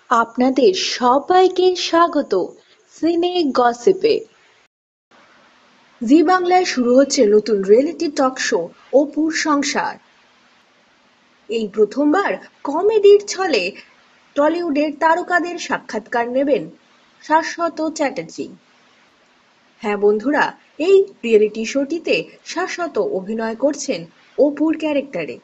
আপনাদের সবাইকে স্বাগত সিনে গসিপে। জি বাংলায় শুরু হচ্ছে নতুন রিয়েলিটি টক শো অপুর সংসার। এই প্রথমবার কমেডির ছলে টলিউডের তারকাদের সাক্ষাৎকার নেবেন শাশ্বত চ্যাটার্জি। হ্যাঁ বন্ধুরা, এই রিয়েলিটি শোটিতে শাশ্বত অভিনয় করছেন অপুর ক্যারেক্টারে।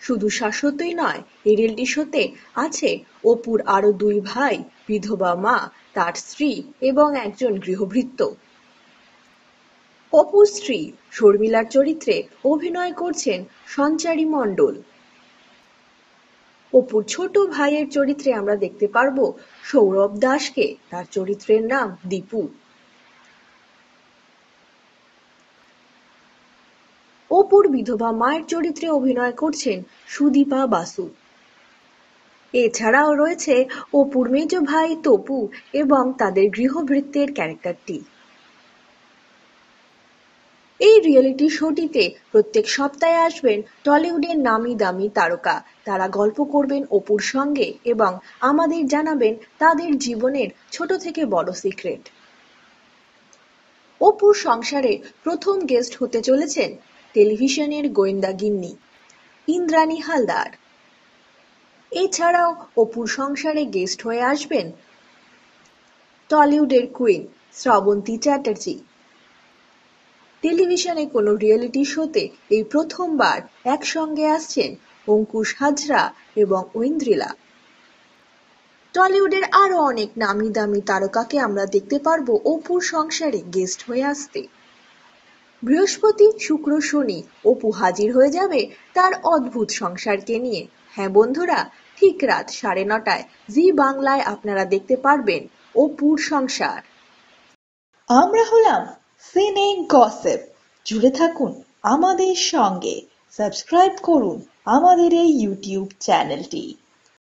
শুধু শাশ্বতই নয়, এই রিয়েলিটি শোতে আছে অপুর আরো দুই ভাই, বিধবা মা, তার স্ত্রী এবং একজন গৃহভৃত্য। অপুর স্ত্রী শর্মিলার চরিত্রে অভিনয় করছেন সঞ্চারী মণ্ডল। অপুর ছোট ভাইয়ের চরিত্রে আমরা দেখতে পারবো সৌরভ দাসকে, তার চরিত্রের নাম দীপু। অপুর বিধবা মায়ের চরিত্রে অভিনয় করছেন সুদীপা বাসু। এছাড়াও রয়েছে অপুর মেজ ভাই তপু এবং তাদের গৃহভৃত্যের ক্যারেক্টারটি। এই রিয়েলিটি শোটিতে প্রত্যেক সপ্তাহে আসবেন টলিউডের নামি দামি তারকা। তারা গল্প করবেন অপুর সঙ্গে এবং আমাদের জানাবেন তাদের জীবনের ছোট থেকে বড় সিক্রেট। অপুর সংসারে প্রথম গেস্ট হতে চলেছেন টেলিভিশনের গোয়েন্দা গিন্নি ইন্দ্রাণী হালদার। এছাড়াও অপুর সংসারে গেস্ট হয়ে আসবেন টলিউডের কুইন শ্রাবন্তী চ্যাটার্জি। টেলিভিশনে কোনো রিয়েলিটি শোতে এই প্রথমবার একসঙ্গে আসছেন অঙ্কুশ হাজরা এবং ঐন্দ্রিলা। টলিউডের আরো অনেক নামি দামি তারকাকে আমরা দেখতে পারবো অপুর সংসারে গেস্ট হয়ে আসতে। বৃহস্পতি, শুক্র, শনি অপু হাজির হয়ে যাবে তার অদ্ভুত সংসারকে নিয়ে। হ্যাঁ বন্ধুরা, ঠিক রাত 9:30টায় জি বাংলায় আপনারা দেখতে পারবেন অপুর সংসার। আমরা হলাম সিনে গসিপ। জুড়ে থাকুন আমাদের সঙ্গে, সাবস্ক্রাইব করুন আমাদের এই ইউটিউব চ্যানেলটি।